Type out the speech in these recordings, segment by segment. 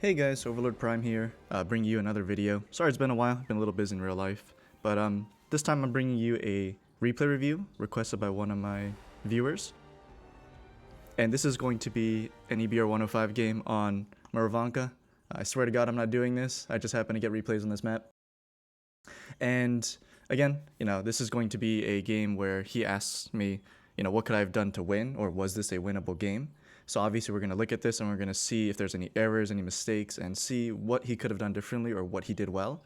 Hey guys, Overlord Prime here, bringing you another video. Sorry it's been a while, been a little busy in real life, but this time I'm bringing you a replay review requested by one of my viewers. And this is going to be an EBR 105 game on Murovanka. I swear to God I'm not doing this, I just happen to get replays on this map. And again, this is going to be a game where he asks me, what could I have done to win, or was this a winnable game? So obviously we're going to look at this and we're going to see if there's any errors, any mistakes, and see what he could have done differently or what he did well.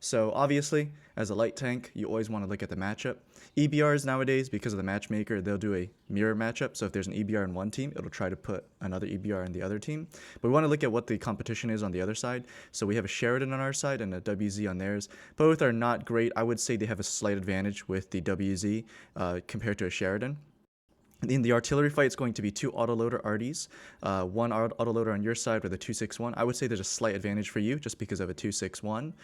So obviously, as a light tank, you always want to look at the matchup. EBRs nowadays, because of the matchmaker, they'll do a mirror matchup. So if there's an EBR in one team, it'll try to put another EBR in the other team. But we want to look at what the competition is on the other side. So we have a Sheridan on our side and a WZ on theirs. Both are not great. I would say they have a slight advantage with the WZ compared to a Sheridan. In the artillery fight, it's going to be two autoloader RDs, one autoloader on your side with a 261. I would say there's a slight advantage for you just because of a 261.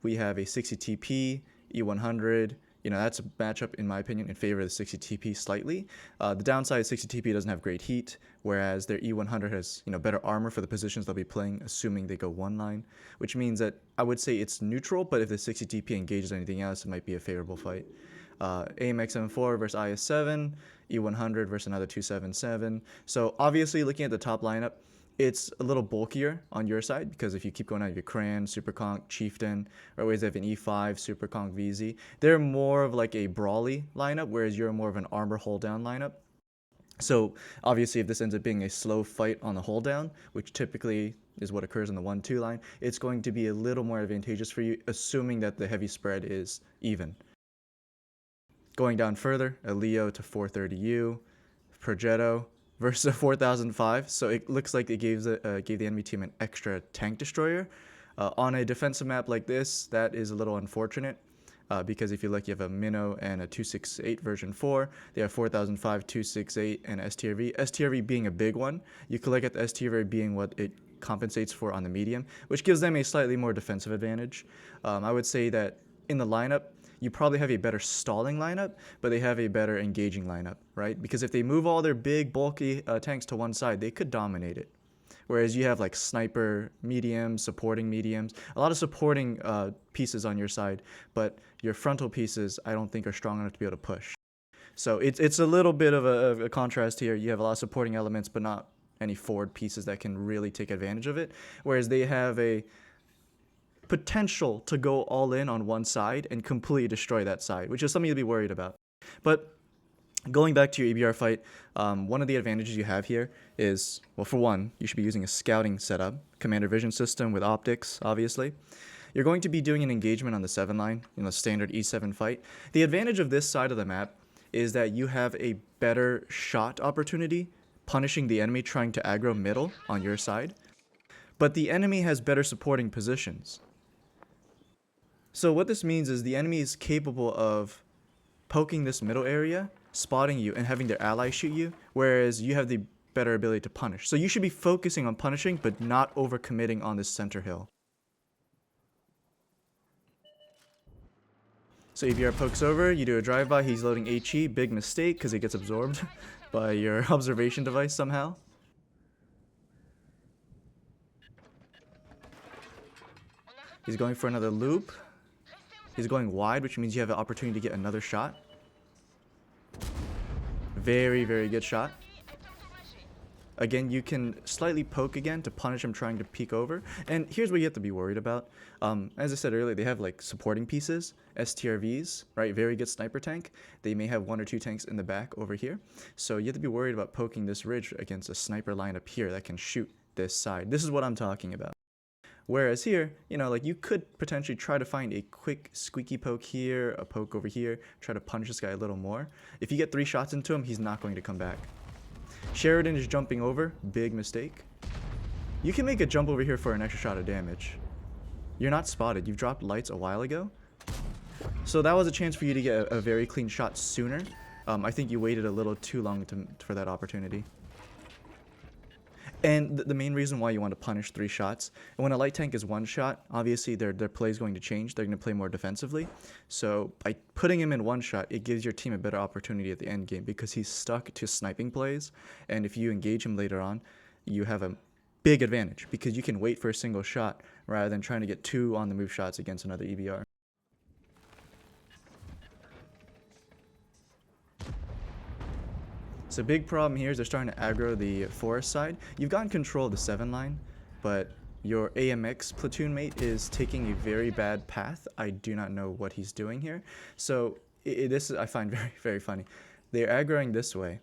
We have a 60 TP, E100. That's a matchup, in my opinion, in favor of the 60 TP slightly. The downside is 60 TP doesn't have great heat, whereas their E100 has better armor for the positions they'll be playing, assuming they go one line, which means that I would say it's neutral, but if the 60 TP engages anything else, it might be a favorable fight. AMX M4 versus IS7, E100 versus another 277. So obviously, looking at the top lineup, it's a little bulkier on your side because if you keep going out, your Cran, Super Conk, Chieftain, or always have an E5, Super Conk, VZ, they're more of like a brawly lineup, whereas you're more of an armor hold down lineup. So obviously, if this ends up being a slow fight on the hold down, which typically is what occurs in the 1-2 line, it's going to be a little more advantageous for you, assuming that the heavy spread is even. Going down further, a Leo to 430U, Progetto versus a 4005. So it looks like it gave the enemy team an extra tank destroyer. On a defensive map like this, that is a little unfortunate. Because if you look, you have a Minnow and a 268 version 4. They have 4005, 268, and STRV. STRV being a big one. You could look at the STRV being what it compensates for on the medium, which gives them a slightly more defensive advantage. I would say that in the lineup, you probably have a better stalling lineup, but they have a better engaging lineup, right? Because if they move all their big, bulky tanks to one side, they could dominate it. Whereas you have like sniper mediums, supporting mediums, a lot of supporting pieces on your side, but your frontal pieces I don't think are strong enough to be able to push. So it's a little bit of a contrast here. You have a lot of supporting elements, but not any forward pieces that can really take advantage of it. Whereas they have a potential to go all in on one side and completely destroy that side, which is something to be worried about. But going back to your EBR fight, one of the advantages you have here is, well, for one, you should be using a scouting setup, commander vision system with optics, obviously. You're going to be doing an engagement on the 7 line, standard E7 fight. The advantage of this side of the map is that you have a better shot opportunity, punishing the enemy trying to aggro middle on your side. But the enemy has better supporting positions. So what this means is the enemy is capable of poking this middle area, spotting you, and having their allies shoot you, whereas you have the better ability to punish. So you should be focusing on punishing, but not overcommitting on this center hill. So EBR pokes over, you do a drive-by, he's loading HE, big mistake because it gets absorbed by your observation device somehow. He's going for another loop. He's going wide, which means you have an opportunity to get another shot. Very, very good shot. Again, you can slightly poke again to punish him trying to peek over. And here's what you have to be worried about. As I said earlier, they have like supporting pieces, STRVs, right? Very good sniper tank. They may have 1 or 2 tanks in the back over here. So you have to be worried about poking this ridge against a sniper line up here that can shoot this side. This is what I'm talking about. Whereas here, like you could potentially try to find a quick squeaky poke here, a poke over here, try to punish this guy a little more. If you get 3 shots into him, he's not going to come back. Sheridan is jumping over, big mistake. You can make a jump over here for an extra shot of damage. You're not spotted, you've dropped lights a while ago. So that was a chance for you to get a very clean shot sooner. I think you waited a little too long for that opportunity. And the main reason why you want to punish 3 shots, and when a light tank is 1 shot, obviously their play is going to change. They're going to play more defensively. So by putting him in 1 shot, it gives your team a better opportunity at the end game because he's stuck to sniping plays. And if you engage him later on, you have a big advantage because you can wait for a single shot rather than trying to get 2 on the move shots against another EBR. So big problem here is they're starting to aggro the forest side. You've gotten control of the 7 line, but your AMX platoon mate is taking a very bad path. I do not know what he's doing here. So this I find very, very funny. They're aggroing this way,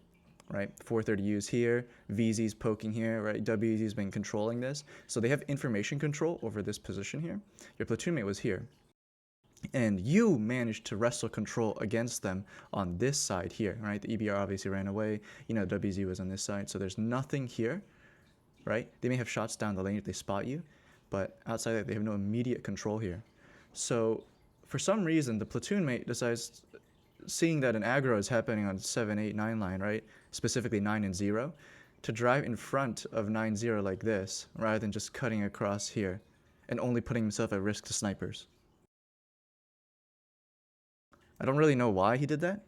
right? 430U's here, VZ's poking here, right? WZ's been controlling this. So they have information control over this position here. Your platoon mate was here. And you managed to wrestle control against them on this side here, right? The EBR obviously ran away. You know, WZ was on this side. So there's nothing here, right? They may have shots down the lane if they spot you, but outside that, they have no immediate control here. So for some reason, the platoon mate decides, seeing that an aggro is happening on 7, 8, 9 line, right? Specifically 9 and 0, to drive in front of 9-0 like this, rather than just cutting across here and only putting himself at risk to snipers. I don't really know why he did that,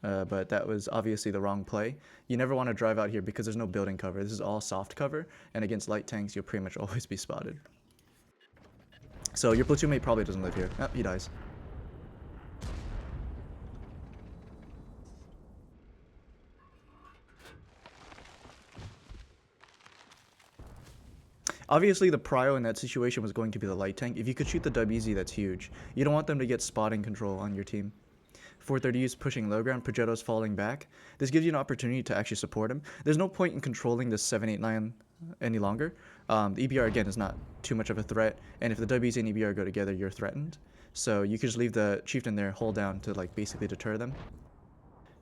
but that was obviously the wrong play. You never want to drive out here because there's no building cover. This is all soft cover, and against light tanks, you'll pretty much always be spotted. So your platoon mate probably doesn't live here. Oh, he dies. Obviously, the prio in that situation was going to be the light tank. If you could shoot the WZ, that's huge. You don't want them to get spotting control on your team. 430 is pushing low ground, Progetto's falling back. This gives you an opportunity to actually support him. There's no point in controlling this 7-8-9 any longer. The EBR, again, is not too much of a threat, and if the WZ and EBR go together, you're threatened. So you could just leave the chieftain there, hold down to like basically deter them.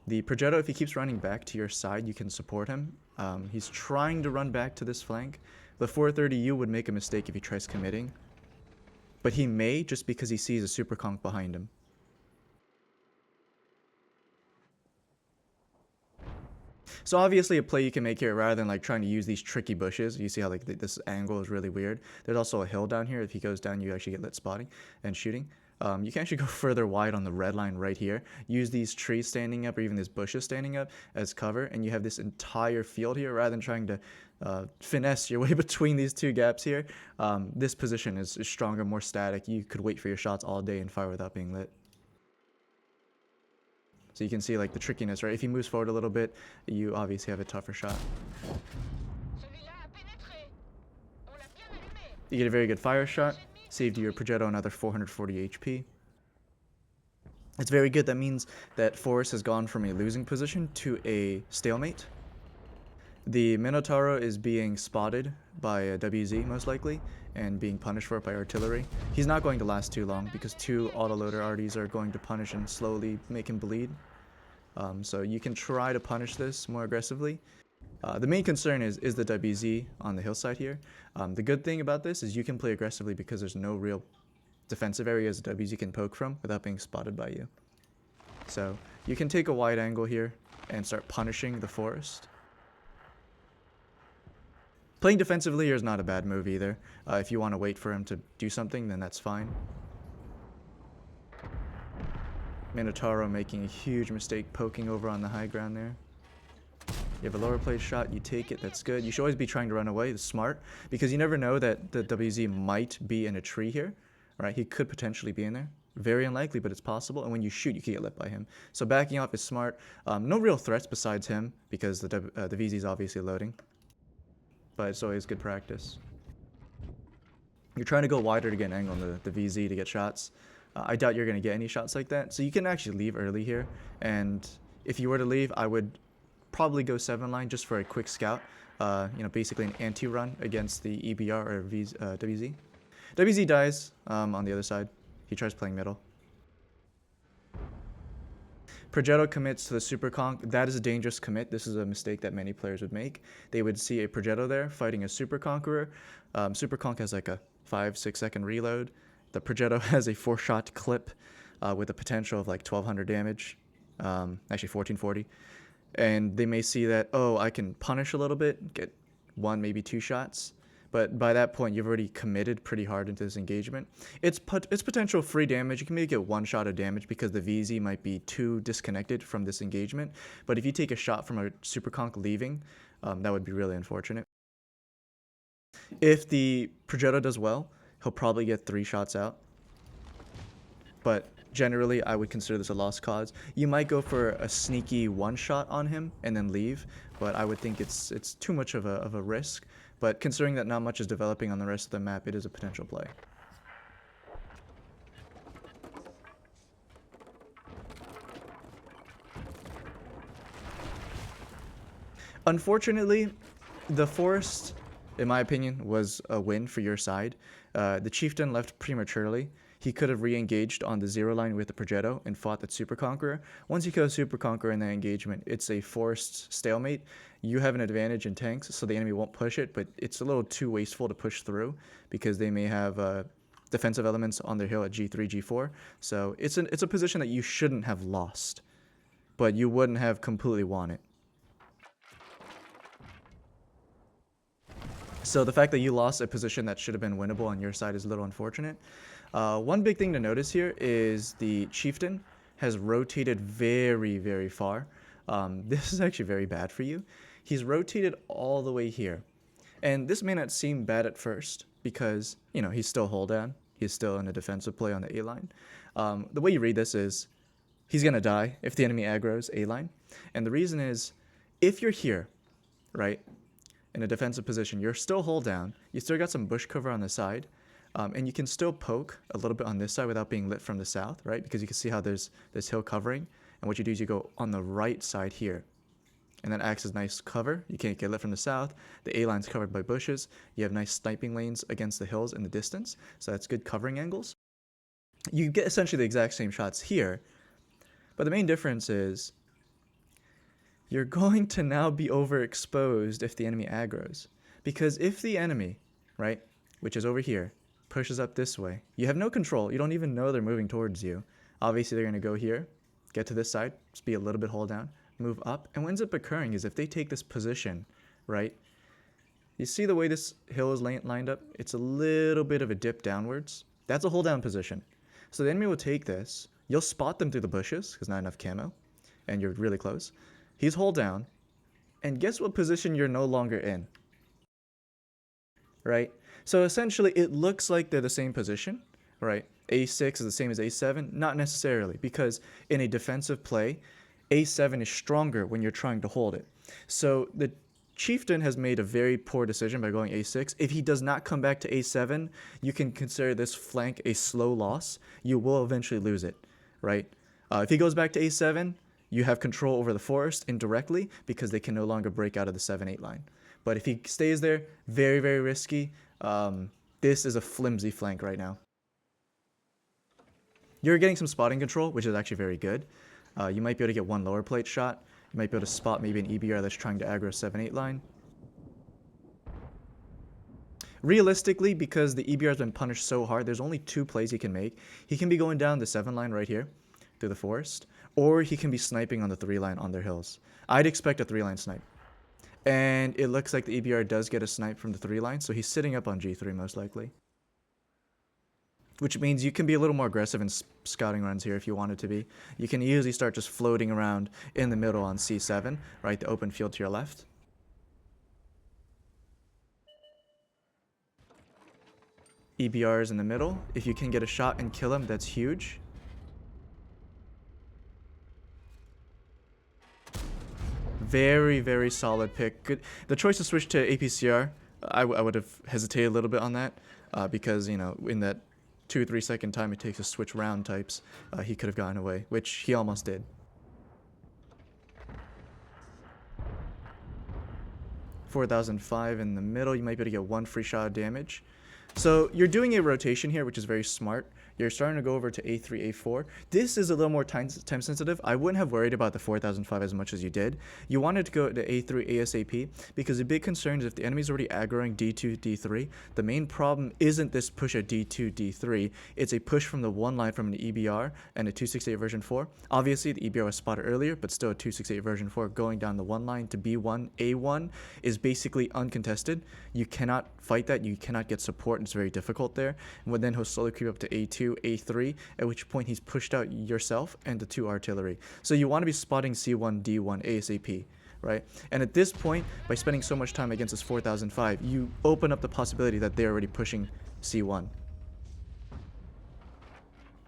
The Progetto, if he keeps running back to your side, you can support him. He's trying to run back to this flank. The 430U would make a mistake if he tries committing, but he may just because he sees a super conk behind him. So obviously a play you can make here, rather than like trying to use these tricky bushes. You see how like this angle is really weird. There's also a hill down here. If he goes down, you actually get lit spotting and shooting. You can actually go further wide on the red line right here. Use these trees standing up or even these bushes standing up as cover, and you have this entire field here rather than trying to finesse your way between these two gaps here. This position is stronger, more static. You could wait for your shots all day and fire without being lit. So you can see like the trickiness, right? If he moves forward a little bit, you obviously have a tougher shot. You get a very good fire shot. Saved your Progetto another 440 HP. It's very good. That means that Forest has gone from a losing position to a stalemate. The Minotauro is being spotted by a WZ most likely and being punished for it by artillery. He's not going to last too long because 2 autoloader RDs are going to punish and slowly make him bleed. So you can try to punish this more aggressively. The main concern is the WZ on the hillside here. The good thing about this is you can play aggressively because there's no real defensive areas the WZ can poke from without being spotted by you. So you can take a wide angle here and start punishing the Forest. Playing defensively here is not a bad move either. If you want to wait for him to do something, then that's fine. Minotauro making a huge mistake poking over on the high ground there. You have a lower plate shot, you take it, that's good. You should always be trying to run away, it's smart, because you never know that the WZ might be in a tree here, right? He could potentially be in there. Very unlikely, but it's possible, and when you shoot, you can get lit by him. So backing off is smart. No real threats besides him, because the VZ is obviously loading, but it's always good practice. You're trying to go wider to get an angle on the VZ to get shots. I doubt you're going to get any shots like that, so you can actually leave early here, and if you were to leave, I would probably go 7 line just for a quick scout. You know, basically an anti-run against the EBR or WZ. WZ dies on the other side. He tries playing middle. Progetto commits to the Super Conk. That is a dangerous commit. This is a mistake that many players would make. They would see a Progetto there fighting a Super Conqueror. Super Conk has like a 5-6 second reload. The Progetto has a 4-shot clip with a potential of like 1200 damage. Actually 1440. And they may see that, oh, I can punish a little bit, get 1, maybe 2 shots. But by that point, you've already committed pretty hard into this engagement. It's potential free damage. You can maybe get 1 shot of damage because the VZ might be too disconnected from this engagement. But if you take a shot from a Super Conk leaving, that would be really unfortunate. If the Progetto does well, he'll probably get 3 shots out. But generally, I would consider this a lost cause. You might go for a sneaky 1 shot on him and then leave, but I would think it's too much of a risk. But considering that not much is developing on the rest of the map, it is a potential play. Unfortunately, the forest, in my opinion, was a win for your side. The chieftain left prematurely. He could have re-engaged on the 0 line with the Progetto and fought that Super Conqueror. Once you kill Super Conqueror in that engagement, it's a forced stalemate. You have an advantage in tanks, so the enemy won't push it, but it's a little too wasteful to push through because they may have defensive elements on their hill at G3, G4. So it's a position that you shouldn't have lost, but you wouldn't have completely won it. So the fact that you lost a position that should have been winnable on your side is a little unfortunate. One big thing to notice here is the chieftain has rotated very, very far. This is actually very bad for you. He's rotated all the way here. And this may not seem bad at first because, you know, he's still hold down. He's still in a defensive play on the A line. The way you read this is he's going to die if the enemy aggroes A line. And the reason is if you're here, right, in a defensive position, you're still hold down. You still got some bush cover on the side. And you can still poke a little bit on this side without being lit from the south, right? Because you can see how there's this hill covering. And what you do is you go on the right side here. And that acts as nice cover. You can't get lit from the south. The A line's covered by bushes. You have nice sniping lanes against the hills in the distance. So that's good covering angles. You get essentially the exact same shots here. But the main difference is you're going to now be overexposed if the enemy aggros. Because if the enemy, right, which is over here, pushes up this way, you have no control. You don't even know they're moving towards you. Obviously, they're going to go here, get to this side, just be a little bit hold down, move up. And what ends up occurring is if they take this position, right, you see the way this hill is lined up? It's a little bit of a dip downwards. That's a hold down position. So the enemy will take this. You'll spot them through the bushes because not enough camo, and you're really close. He's hold down, and guess what position you're no longer in? Right? So essentially, it looks like they're the same position, right? A6 is the same as A7? Not necessarily, because in a defensive play, A7 is stronger when you're trying to hold it. So the chieftain has made a very poor decision by going A6. If he does not come back to A7, you can consider this flank a slow loss. You will eventually lose it, right? If he goes back to A7, you have control over the forest indirectly because they can no longer break out of the 7-8 line. But if he stays there, very, very risky. This is a flimsy flank right now. You're getting some spotting control, which is actually very good. You might be able to get one lower plate shot. You might be able to spot maybe an EBR that's trying to aggro 7-8 line. Realistically, because the EBR has been punished so hard, there's only 2 plays he can make. He can be going down the 7 line right here through the forest, or he can be sniping on the 3 line on their hills. I'd expect a 3 line snipe. And it looks like the EBR does get a snipe from the 3 line, so he's sitting up on G3 most likely. Which means you can be a little more aggressive in scouting runs here if you wanted to be. You can easily start just floating around in the middle on C7, right, the open field to your left. EBR is in the middle. If you can get a shot and kill him, that's huge. Very, very solid pick. Good. The choice to switch to APCR, I would have hesitated a little bit on that because, you know, in that 2 or 3 second time it takes to switch round types, he could have gotten away, which he almost did. $4,005 in the middle. You might be able to get 1 free shot of damage. So you're doing a rotation here, which is very smart. You're starting to go over to A3, A4. This is a little more time sensitive. I wouldn't have worried about the 4,005 as much as you did. You wanted to go to A3 ASAP because the big concern is if the enemy's already aggroing D2, D3, the main problem isn't this push at D2, D3. It's a push from the 1 line from an EBR and a 268 version 4. Obviously, the EBR was spotted earlier, but still a 268 version 4 going down the 1 line to B1, A1 is basically uncontested. You cannot fight that. You cannot get support. It's very difficult there. And then he'll slowly creep up to A2, A3, at which point he's pushed out yourself and the 2 artillery. So you want to be spotting C1, D1 ASAP. right? And at this point, by spending so much time against this 4005, you open up the possibility that they're already pushing C1.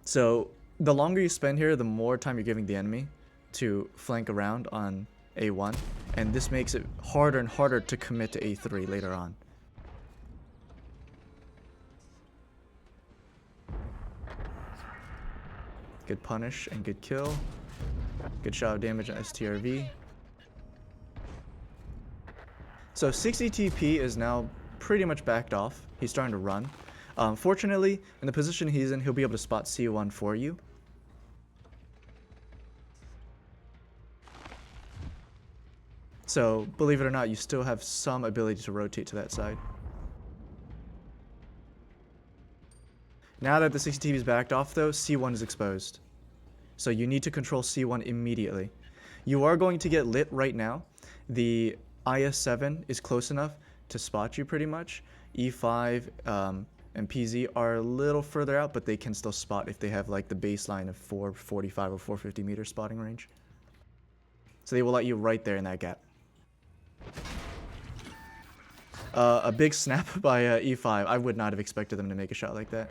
So the longer you spend here, the more time you're giving the enemy to flank around on A1, and this makes it harder and harder to commit to A3 later on. Good punish and good kill. Good shot of damage on STRV. So 60 TP is now pretty much backed off. He's starting to run. Fortunately, in the position he's in, he'll be able to spot C1 for you. So, believe it or not, you still have some ability to rotate to that side. Now that the 60 TP is backed off though, C1 is exposed. So you need to control C1 immediately. You are going to get lit right now. The IS-7 is close enough to spot you pretty much. E5 and PZ are a little further out, but they can still spot if they have like the baseline of 445 or 450 meter spotting range. So they will let you right there in that gap. A big snap by E5. I would not have expected them to make a shot like that.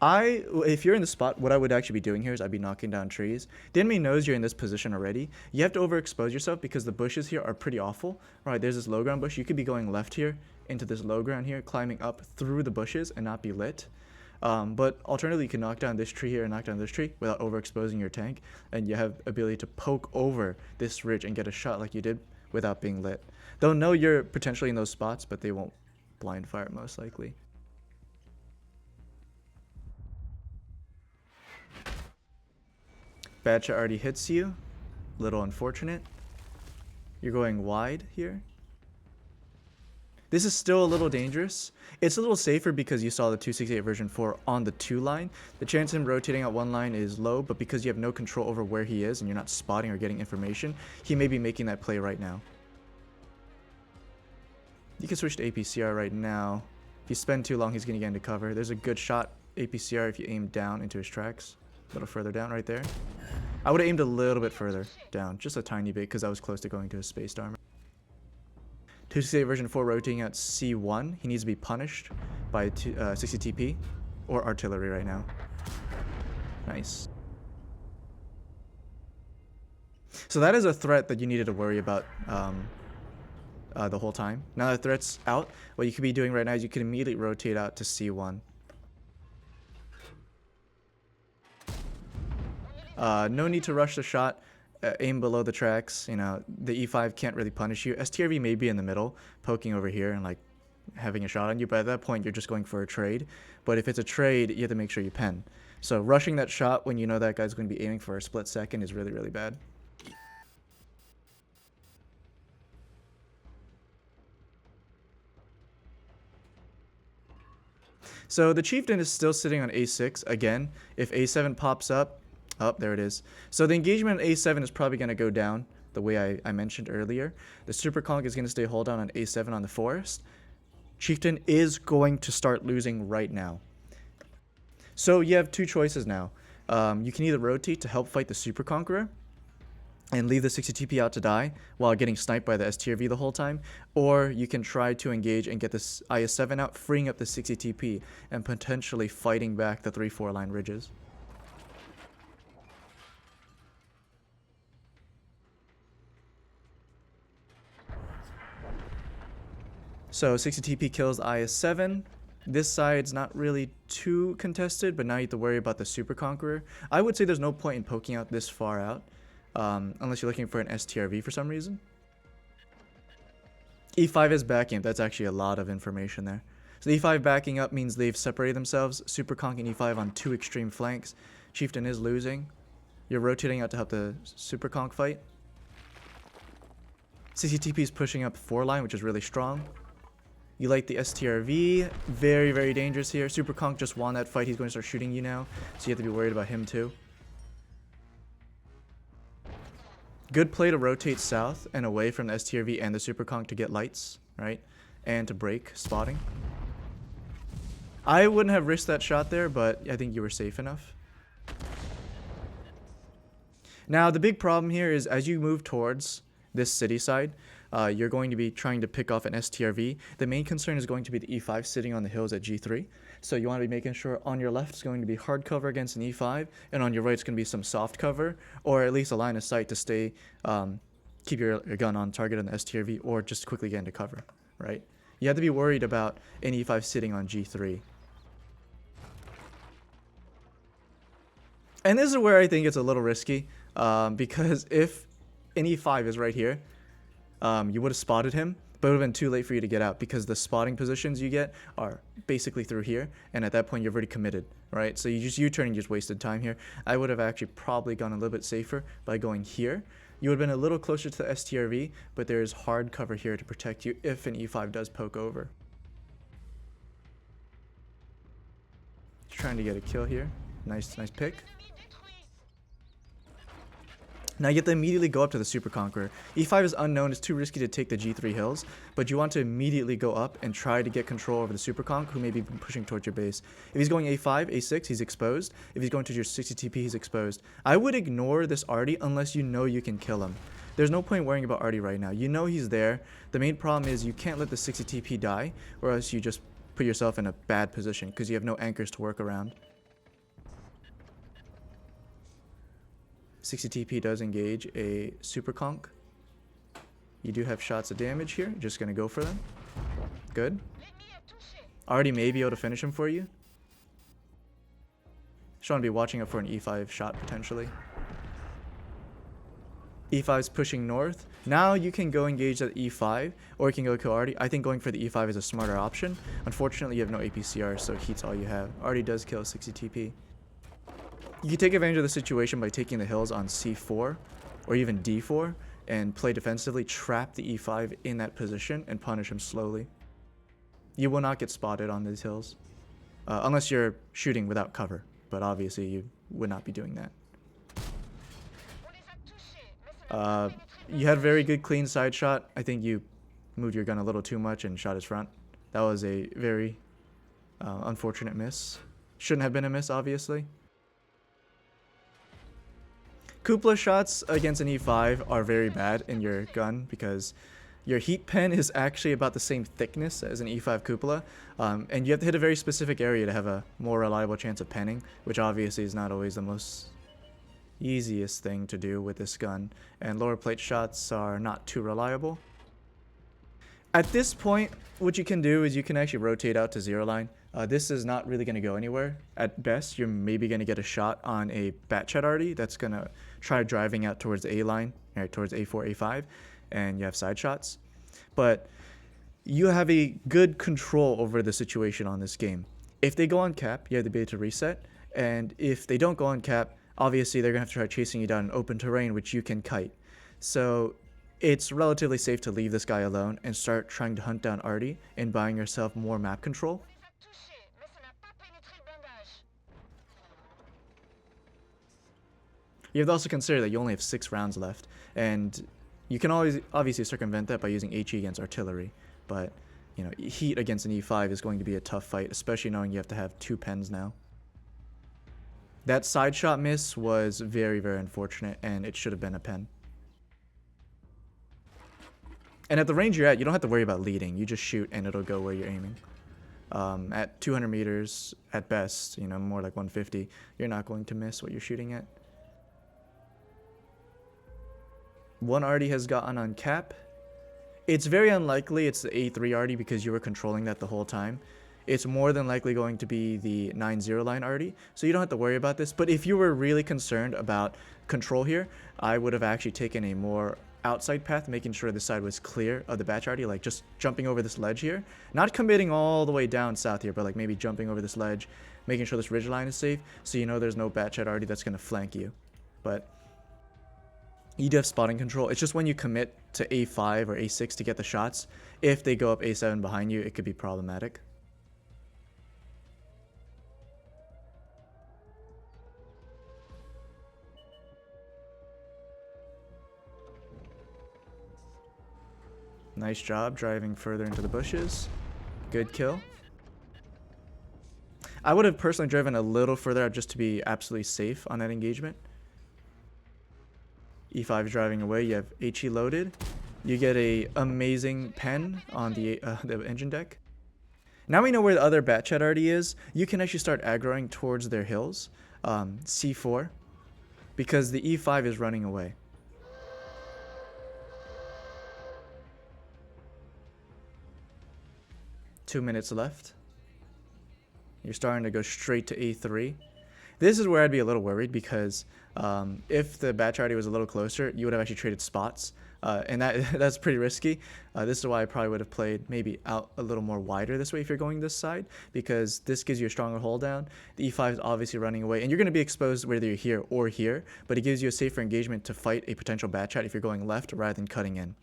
If you're in the spot, what I would actually be doing here is I'd be knocking down trees. The enemy knows you're in this position already. You have to overexpose yourself because the bushes here are pretty awful. Right, there's this low ground bush. You could be going left here into this low ground here, climbing up through the bushes and not be lit. But alternatively, you can knock down this tree here and knock down this tree without overexposing your tank. And you have ability to poke over this ridge and get a shot like you did without being lit. They'll know you're potentially in those spots, but they won't blind fire most likely. Bad shot already hits you. Little unfortunate. You're going wide here. This is still a little dangerous. It's a little safer because you saw the 268 version 4 on the 2 line. The chance of him rotating out 1 line is low, but because you have no control over where he is and you're not spotting or getting information, he may be making that play right now. You can switch to APCR right now. If you spend too long, he's going to get into cover. There's a good shot APCR if you aim down into his tracks. A little further down right there. I would have aimed a little bit further down, just a tiny bit, because I was close to going to his spaced armor. 268 version 4 rotating at C1. He needs to be punished by 60 TP or artillery right now. Nice. So that is a threat that you needed to worry about the whole time. Now that threat's out, what you could be doing right now is you can immediately rotate out to C1. No need to rush the shot. Aim below the tracks. You know, the E5 can't really punish you. STRV may be in the middle, poking over here and like having a shot on you, but at that point you're just going for a trade. But if it's a trade, you have to make sure you pen. So rushing that shot when you know that guy's going to be aiming for a split second is really, really bad. So the chieftain is still sitting on A6 again. If A7 pops up, oh, there it is. So the engagement on A7 is probably going to go down the way I mentioned earlier. The super conk is going to stay hold down on A7 on the forest. Chieftain is going to start losing right now. So you have two choices now. You can either rotate to help fight the super conqueror and leave the 60 TP out to die while getting sniped by the STRV the whole time, or you can try to engage and get this IS-7 out, freeing up the 60 TP and potentially fighting back the 3-4 line ridges. So 60 TP kills IS-7. This side's not really too contested, but now you have to worry about the Super Conqueror. I would say there's no point in poking out this far out, unless you're looking for an STRV for some reason. E5 is backing up. That's actually a lot of information there. So the E5 backing up means they've separated themselves. Super Conk and E5 on two extreme flanks. Chieftain is losing. You're rotating out to help the Super Conk fight. CCTP is pushing up 4 line, which is really strong. You like the STRV, very, very dangerous here. Super Conk just won that fight. He's going to start shooting you now, so you have to be worried about him too. Good play to rotate south and away from the STRV and the Super Conk to get lights, right? And to break spotting. I wouldn't have risked that shot there, but I think you were safe enough. Now, the big problem here is as you move towards this city side, you're going to be trying to pick off an STRV. The main concern is going to be the E5 sitting on the hills at G3. So you want to be making sure on your left is going to be hard cover against an E5, and on your right is going to be some soft cover, or at least a line of sight to stay, keep your gun on target on the STRV, or just quickly get into cover, right? You have to be worried about an E5 sitting on G3. And this is where I think it's a little risky, because if an E5 is right here, you would have spotted him, but it would have been too late for you to get out because the spotting positions you get are basically through here, and at that point you've already committed, right? So you just U-turn, you just wasted time here. I would have actually probably gone a little bit safer by going here. You would have been a little closer to the STRV, but there's hard cover here to protect you if an E5 does poke over. Just trying to get a kill here. Nice pick. Now you have to immediately go up to the Super Conqueror. E5 is unknown, it's too risky to take the G3 hills, but you want to immediately go up and try to get control over the Super Conq, who may be pushing towards your base. If he's going A5, A6, he's exposed. If he's going to your 60 TP, he's exposed. I would ignore this Artie unless you know you can kill him. There's no point worrying about Artie right now. You know he's there. The main problem is you can't let the 60 TP die, or else you just put yourself in a bad position because you have no anchors to work around. 60 TP does engage a Super Conq. You do have shots of damage here. Just going to go for them. Good. Already may be able to finish him for you. Just want to be watching out for an E5 shot potentially. E5 is pushing north. Now you can go engage that E5, or you can go kill Artie. I think going for the E5 is a smarter option. Unfortunately, you have no APCR, so heat's all you have. Artie does kill 60 TP. You can take advantage of the situation by taking the hills on C4 or even D4 and play defensively, trap the E5 in that position and punish him slowly. You will not get spotted on these hills unless you're shooting without cover, but obviously you would not be doing that. You had a very good clean side shot. I think you moved your gun a little too much and shot his front. That was a very unfortunate miss. Shouldn't have been a miss, obviously. Cupola shots against an E5 are very bad in your gun because your heat pen is actually about the same thickness as an E5 cupola, and you have to hit a very specific area to have a more reliable chance of penning, which obviously is not always the most easiest thing to do with this gun, and lower plate shots are not too reliable. At this point, what you can do is you can actually rotate out to zero line. This is not really going to go anywhere. At best, you're maybe going to get a shot on a Batchat Artie that's going to try driving out towards the A line, right, towards A4, A5, and you have side shots. But you have a good control over the situation on this game. If they go on cap, you have the ability to reset, and if they don't go on cap, obviously they're going to have to try chasing you down in open terrain, which you can kite. So it's relatively safe to leave this guy alone and start trying to hunt down Artie and buying yourself more map control. You have to also consider that you only have 6 rounds left, and you can always obviously circumvent that by using HE against artillery, but you know, heat against an E5 is going to be a tough fight, especially knowing you have to have 2 pens now. That side shot miss was very, very unfortunate, and it should have been a pen. And at the range you're at, you don't have to worry about leading. You just shoot and it'll go where you're aiming. At 200 meters at best, you know, more like 150, you're not going to miss what you're shooting at. One Artie has gotten on cap. It's very unlikely it's the A3 Artie because you were controlling that the whole time. It's more than likely going to be the 9-0 line Artie, so you don't have to worry about this. But if you were really concerned about control here, I would have actually taken a more outside path, making sure the side was clear of the batch Artie, like just jumping over this ledge here. Not committing all the way down south here, but like maybe jumping over this ledge, making sure this ridge line is safe, so you know there's no batch Artie that's going to flank you. But you do have spotting control. It's just when you commit to A5 or A6 to get the shots, if they go up A7 behind you, it could be problematic. Nice job driving further into the bushes. Good kill. I would have personally driven a little further out just to be absolutely safe on that engagement. E5 is driving away. You have HE loaded. You get a amazing pen on the engine deck. Now we know where the other bat chat already is. You can actually start aggroing towards their hills. C4. Because the E5 is running away. Two minutes left. You're starting to go straight to A3. This is where I'd be a little worried because if the bat charity was a little closer, you would have actually traded spots. And that's pretty risky. This is why I probably would have played maybe out a little more wider this way if you're going this side, because this gives you a stronger hold down. The E5 is obviously running away, and you're going to be exposed whether you're here or here, but it gives you a safer engagement to fight a potential bat chat if you're going left rather than cutting in.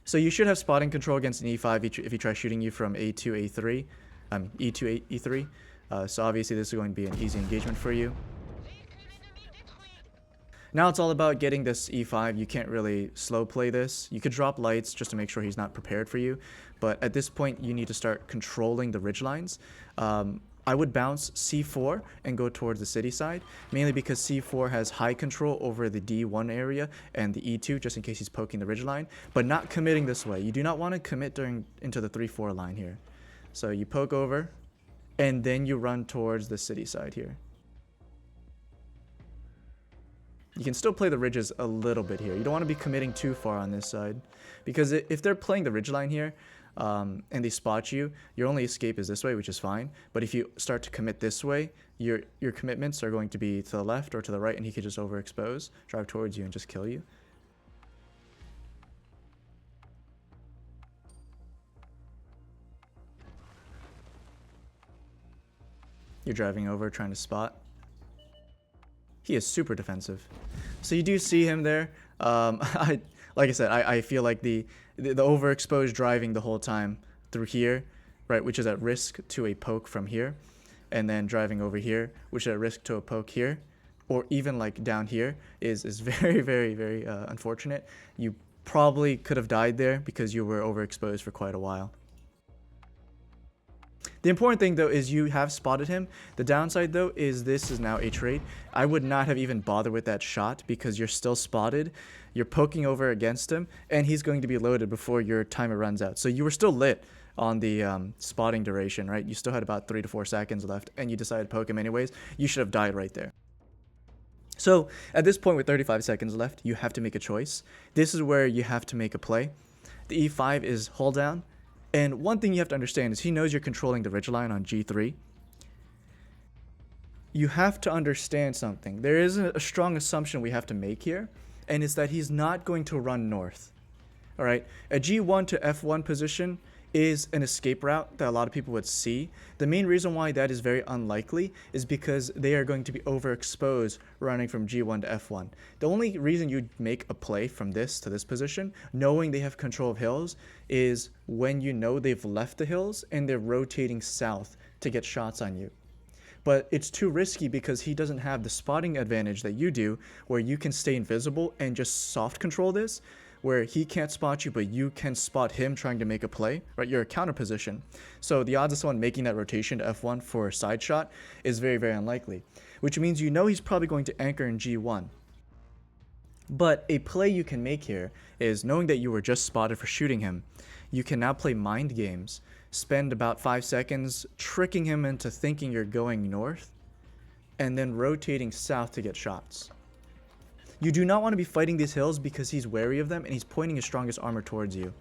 So you should have spotting control against an E5 if he tries shooting you from A2, A3, E2, E3. So obviously this is going to be an easy engagement for you. Now it's all about getting this E5. You can't really slow play this. You could drop lights just to make sure he's not prepared for you. But at this point, you need to start controlling the ridge lines. I would bounce C4 and go towards the city side, mainly because C4 has high control over the D1 area and the E2, just in case he's poking the ridge line, but not committing this way. You do not want to commit into the 3-4 line here. So you poke over, and then you run towards the city side here. You can still play the ridges a little bit here. You don't want to be committing too far on this side, because if they're playing the ridge line here, and they spot you, your only escape is this way, which is fine. But if you start to commit this way, your commitments are going to be to the left or to the right, and he could just overexpose, drive towards you, and just kill you. You're driving over, trying to spot. He is super defensive. So you do see him there. Like I said, I feel like the overexposed driving the whole time through here, right, which is at risk to a poke from here, and then driving over here, which is at risk to a poke here, or even like down here, is very, very, very unfortunate. You probably could have died there because you were overexposed for quite a while. The important thing though is you have spotted him. The downside though is this is now a trade. I would not have even bothered with that shot because you're still spotted. You're poking over against him and he's going to be loaded before your timer runs out. So you were still lit on the spotting duration, right? You still had about 3 to 4 seconds left and you decided to poke him anyways. You should have died right there. So at this point with 35 seconds left, you have to make a choice. This is where you have to make a play. The E5 is hold down. And one thing you have to understand is he knows you're controlling the ridgeline on G3. You have to understand something. There is a strong assumption we have to make here, and it's that he's not going to run north. All right, a G1 to F1 position is an escape route that a lot of people would see. The main reason why that is very unlikely is because they are going to be overexposed running from G1 to F1. The only reason you'd make a play from this to this position, knowing they have control of hills, is when you know they've left the hills and they're rotating south to get shots on you. But it's too risky because he doesn't have the spotting advantage that you do, where you can stay invisible and just soft control this, where he can't spot you, but you can spot him trying to make a play, right? You're a counter position. So the odds of someone making that rotation to F1 for a side shot is very, very unlikely, which means you know he's probably going to anchor in G1. But a play you can make here is, knowing that you were just spotted for shooting him, you can now play mind games, spend about 5 seconds tricking him into thinking you're going north, and then rotating south to get shots. You do not want to be fighting these hills because he's wary of them and he's pointing his strongest armor towards you.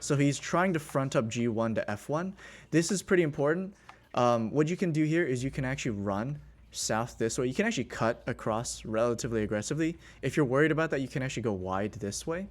So he's trying to front up G1 to F1. This is pretty important. What you can do here is you can actually run south this way. You can actually cut across relatively aggressively. If you're worried about that, you can actually go wide this way.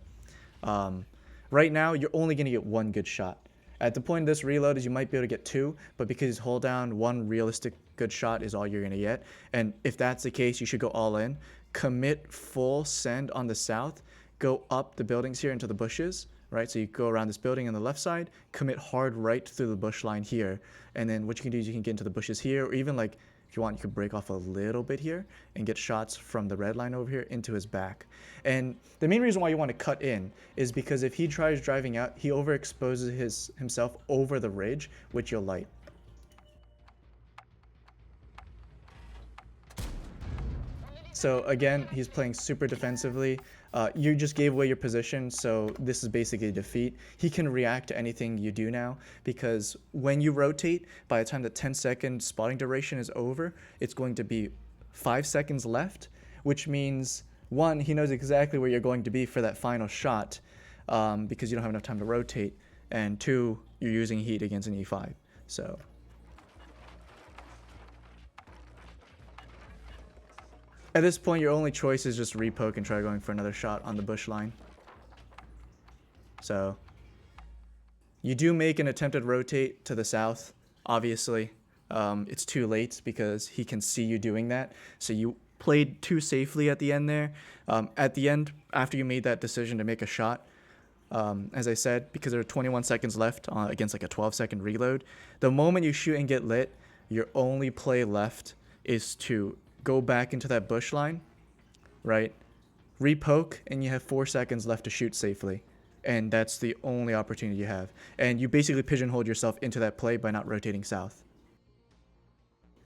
Right now, you're only going to get one good shot. At the point of this reload is you might be able to get 2, but because he's hold down, 1 realistic good shot is all you're going to get. And if that's the case, you should go all in. Commit full send on the south. Go up the buildings here into the bushes, right? So you go around this building on the left side, commit hard right through the bush line here. And then what you can do is you can get into the bushes here, or even like If you want, you could break off a little bit here and get shots from the red line over here into his back. And the main reason why you want to cut in is because if he tries driving out, he overexposes himself over the ridge, which you'll light. So again, he's playing super defensively. You just gave away your position, so this is basically a defeat. He can react to anything you do now, because when you rotate, by the time the 10-second spotting duration is over, it's going to be 5 seconds left, which means, one, he knows exactly where you're going to be for that final shot, because you don't have enough time to rotate, and two, you're using heat against an E5. So at this point, your only choice is just repoke and try going for another shot on the bush line. So you do make an attempted rotate to the south, obviously. It's too late because he can see you doing that. So you played too safely at the end there. At the end, after you made that decision to make a shot, as I said, because there are 21 seconds left against like a 12-second reload, the moment you shoot and get lit, your only play left is to go back into that bush line, right? Repoke, and you have 4 seconds left to shoot safely. And that's the only opportunity you have. And you basically pigeonholed yourself into that play by not rotating south.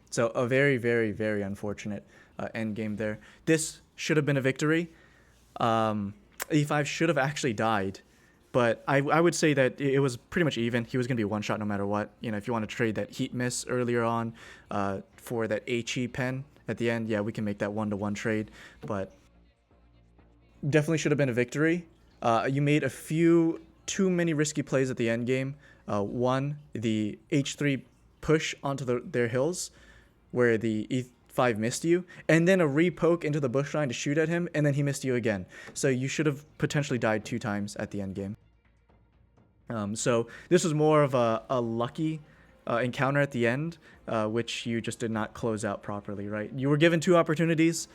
So a very, very, very unfortunate end game there. This should have been a victory. E5 should have actually died. But I would say that it was pretty much even. He was going to be one shot no matter what. You know, if you want to trade that heat miss earlier on for that HE pen at the end, yeah, we can make that 1-to-1 trade. But definitely should have been a victory. You made a few too many risky plays at the end game. One, the H3 push onto their hills where the E5 missed you, and then a repoke into the bush line to shoot at him, and then he missed you again. So you should have potentially died 2 times at the end game. So this was more of a lucky encounter at the end, which you just did not close out properly, right? You were given 2 opportunities,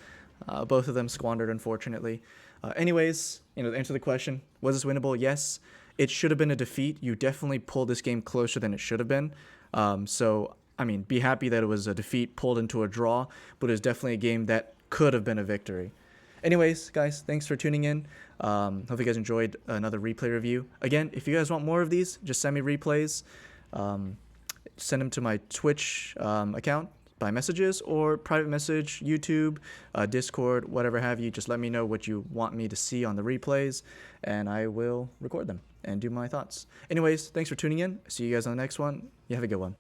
both of them squandered, unfortunately. Anyways, you know, to answer the question, was this winnable? Yes. It should have been a defeat. You definitely pulled this game closer than it should have been. So, I mean, be happy that it was a defeat pulled into a draw, but it was definitely a game that could have been a victory. Anyways, guys, thanks for tuning in. Hope you guys enjoyed another replay review. Again, if you guys want more of these, just send me replays. Send them to my Twitch account by messages or private message, YouTube, Discord, whatever have you. Just let me know what you want me to see on the replays, and I will record them and do my thoughts. Anyways, thanks for tuning in. See you guys on the next one. You have a good one.